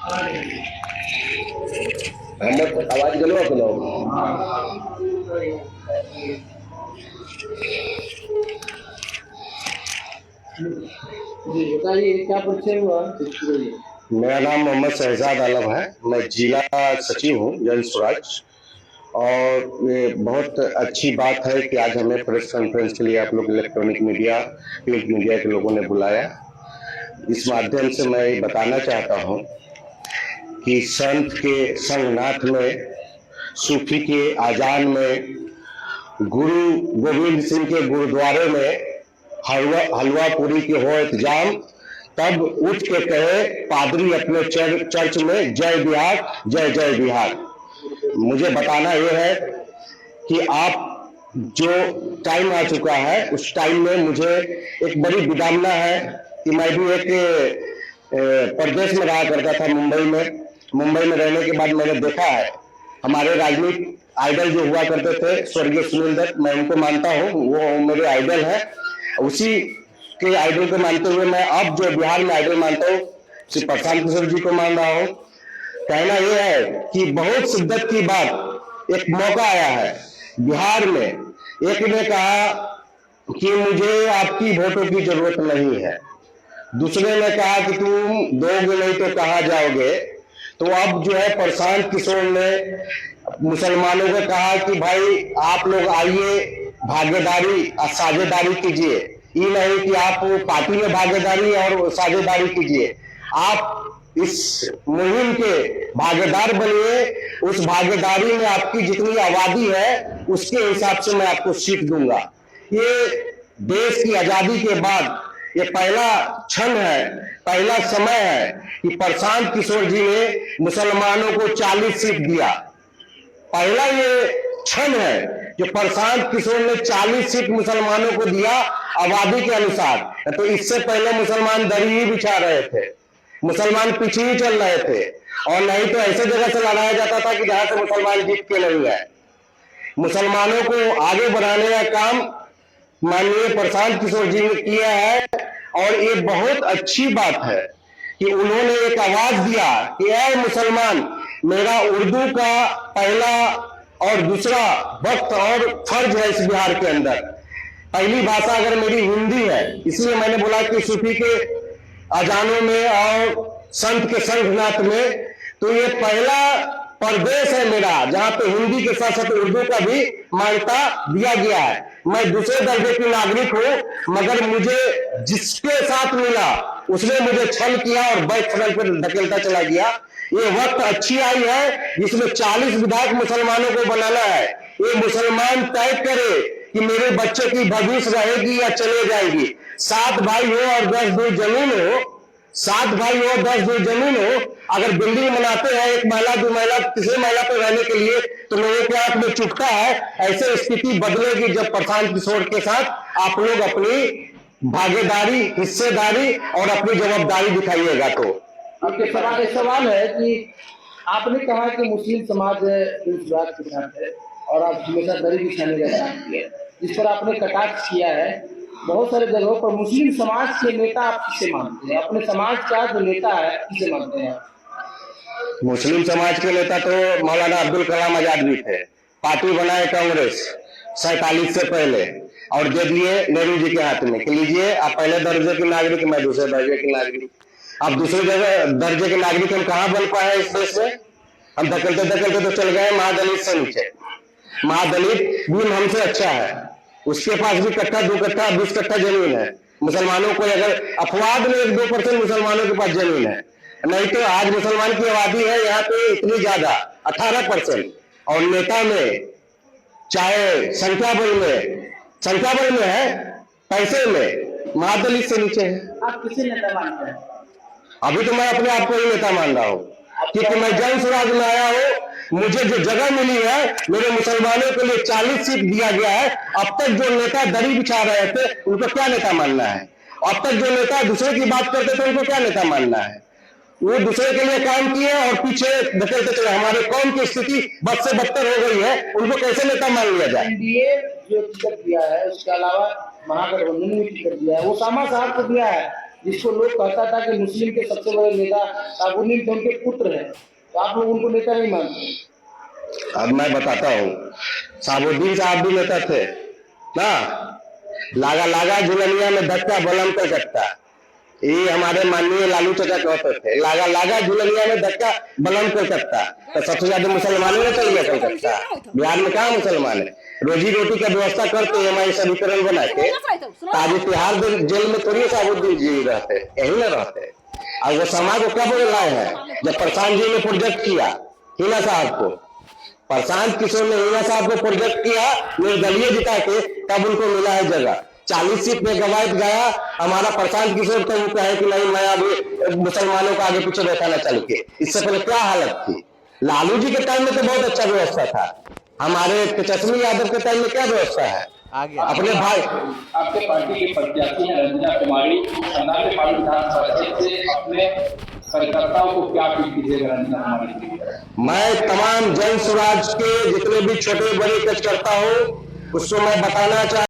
आवाज गलवा के लोग जी बताइए क्या परिचय हुआ। मेरा नाम मोहम्मद शहजाद आलम है। मैं जिला सचिव हूँ जन स्वराज। और ये बहुत अच्छी बात है कि आज हमें प्रेस कॉन्फ्रेंस के लिए आप लोग इलेक्ट्रॉनिक मीडिया, प्रिंट मीडिया के लोगों ने बुलाया। इस माध्यम से मैं बताना चाहता हूँ कि संत के संगनाथ में, सूफी के आजान में, गुरु गोविंद सिंह के गुरुद्वारे में हलवा पूरी के हो इंतजाम, तब उठ के कहे पादरी अपने चर्च में जय बिहार, जय जय बिहार। मुझे बताना यह है कि आप जो टाइम आ चुका है उस टाइम में मुझे एक बड़ी विडंबना है कि मैं भी एक प्रदेश में रहा करता था, मुंबई में रहने के बाद मैंने देखा है हमारे राजनीतिक आइडल जो हुआ करते थे स्वर्गीय सुनील दत्त, मैं उनको मानता हूँ, वो मेरे आइडल है। उसी के आइडल को मानते हुए मैं अब जो बिहार में आइडल मानता हूँ श्री प्रशांत किशोर जी को मान रहा हूँ। कहना यह है कि बहुत शिद्दत की बात, एक मौका आया है बिहार में। एक ने कहा कि मुझे आपकी वोटों की जरूरत नहीं है, दूसरे ने कहा कि तुम दोगे नहीं तो कहाँ जाओगे। तो अब जो है प्रशांत किशोर ने मुसलमानों को कहा कि भाई आप लोग आइए, भागीदारी साझेदारी कीजिए। ये नहीं कि आप पार्टी में भागीदारी और साझेदारी कीजिए, आप इस मुहिम के भागीदार बनिए। उस भागीदारी में आपकी जितनी आबादी है उसके हिसाब से मैं आपको सीट दूंगा। ये देश की आजादी के बाद ये पहला क्षण है, पहला समय है कि प्रशांत किशोर जी ने मुसलमानों को 40 सीट दिया। पहला ये क्षण है जो प्रशांत किशोर ने 40 सीट मुसलमानों को दिया आबादी के अनुसार। तो इससे पहले मुसलमान दरी ही बिछा रहे थे, मुसलमान पीछे ही चल रहे थे, और नहीं तो ऐसे जगह से लड़ाया जाता था कि जहां से मुसलमान जीत के नहीं है। मुसलमानों को आगे बढ़ाने का काम माननीय प्रशांत किशोर जी ने किया है। और ये बहुत अच्छी बात है कि उन्होंने एक आवाज दिया कि ऐ मुसलमान, मेरा उर्दू का पहला और दूसरा वक्त और फर्ज है इस बिहार के अंदर। पहली भाषा अगर मेरी हिंदी है, इसलिए मैंने बोला कि सूफी के अजानों में और संत के संगनाथ में, तो ये पहला प्रदेश है मेरा जहां पे हिंदी के साथ साथ उर्दू का भी मान्यता दिया गया है। मैं दूसरे दर्जे की नागरिक हूं, मगर मुझे जिसके साथ मिला उसने मुझे छल किया और बैक फनल पर धकेलता चला गया। ये वक्त अच्छी आई है जिसमें 40 विधायक मुसलमानों को बनाना है। ये मुसलमान तय करे कि मेरे बच्चे की भविष्य रहेगी या चले जाएगी। 7 भाई हो और 10 दूर जमीन हो, 7 भाई हो 10 दूर जमीन हो, अगर बिल्डिंग बनाते हैं एक महिला 2 महिला तीसरी महिला पर रहने के लिए, तो लोगों के हाथ में चुटका है। ऐसे स्थिति बदलेगी जब प्रशांत किशोर के साथ आप लोग अपनी भागीदारी, हिस्सेदारी और अपनी जवाबदारी दिखाइएगा। तो आपके सवाल है कि आपने कहा कि मुस्लिम समाज इस बात के साथ है और आप हमेशा दरी बिछाने का काम किया, जिस पर आपने कटाक्ष किया है बहुत सारे जगहों पर। मुस्लिम समाज के नेता आप किसे मानते हैं? अपने समाज का जो नेता है किसे मानते हैं? मुस्लिम समाज के नेता तो मौलाना अब्दुल कलाम आजाद भी थे। पार्टी बनाए कांग्रेस 47 से पहले और दे दिए नेहरू जी के हाथ में कि लीजिए आप पहले दर्जे के नागरिक, मैं दूसरे दर्जे के नागरिक। अब दूसरे दर्जे के नागरिक हम कहाँ बन पाए इस देश में? हम धकेलते धकेलते तो चल गए महादलित से नीचे। महादलित भी हमसे अच्छा है, उसके पास भी कट्ठा 2 कट्ठा 20 कट्ठा जमीन है। मुसलमानों को अगर अपवाद में 1-2% मुसलमानों के पास जमीन है, नहीं तो आज मुसलमान की आबादी है यहाँ पे इतनी ज्यादा 18%। और नेता में चाहे संख्या बल में है, पैसे में महादलित से नीचे है। आप किसे नेता मानते हैं? अभी तो मैं अपने आप को ही नेता मान रहा हूँ, क्योंकि मैं जन स्वराज में आया हूँ। मुझे जो जगह मिली है, मेरे मुसलमानों के लिए 40 सीट दिया गया है। अब तक जो नेता दरी बिछा रहे थे उनको क्या नेता मानना है? अब तक जो नेता दूसरे की बात करते थे उनको क्या नेता मानना है? वो दूसरे के लिए काम किए और पीछे धकेलते चले। हमारे कौम की स्थिति बद से बदतर हो गई है, उनको कैसे नेता मान लिया जाए? एनडीए जो टिकट दिया है, उसके अलावा महागठबंधन ने टिकट दिया है, वो सामा साहब को दिया है। जिसको लोग कहता था कि मुस्लिम के सबसे बड़े नेता साबुद्दीन थे, उनके पुत्र हैं, तो आप लोग उनको नेता नहीं मानते? अब मैं बताता हूँ, साबुद्दीन साहब भी नेता थे ना। लागा लागा झुलनिया में धक्का बलम का गट्टा, ये हमारे माननीय लालू चाचा कहते थे, लागा लागा झुलनिया में धक्का बलम कलकत्ता। तो सबसे ज्यादा मुसलमानों ने चल गया कलकत्ता। बिहार में कहाँ मुसलमान है? रोजी रोटी का व्यवस्था करते हैं हमारे समीकरण बना के। ताज तिहार जेल में थोड़ी साबुद्दीन जी रहते, यही ना रहते। और वो समाज को कब लाए हैं? जब प्रशांत जी ने प्रोजेक्ट किया हिना साहब को, प्रशांत किशोर ने हिना साहब को प्रोजेक्ट किया निर्दलीय जिता के, तब उनको मिला है जगह। 40 सीट में गवायत गया हमारा प्रशांत किशोर, तो वो कहे कि नहीं मैं अभी मुसलमानों को आगे पीछे बैठाना चालू के। इससे पहले क्या हालत थी? लालू जी के टाइम में तो बहुत अच्छा व्यवस्था था, हमारे तेजस्वी यादव के टाइम में क्या व्यवस्था है? अपने भाई आपके पार्टी के प्रत्याशी हैं रंजना कुमारी, नेपाल विधानसभा क्षेत्र से, अपने कार्यकर्ताओं को क्या अपील कीजिएगा रंजना कुमारी? मैं तमाम जन स्वराज के जितने भी छोटे बड़े कार्यकर्ता हूँ उसको मैं बताना चाहता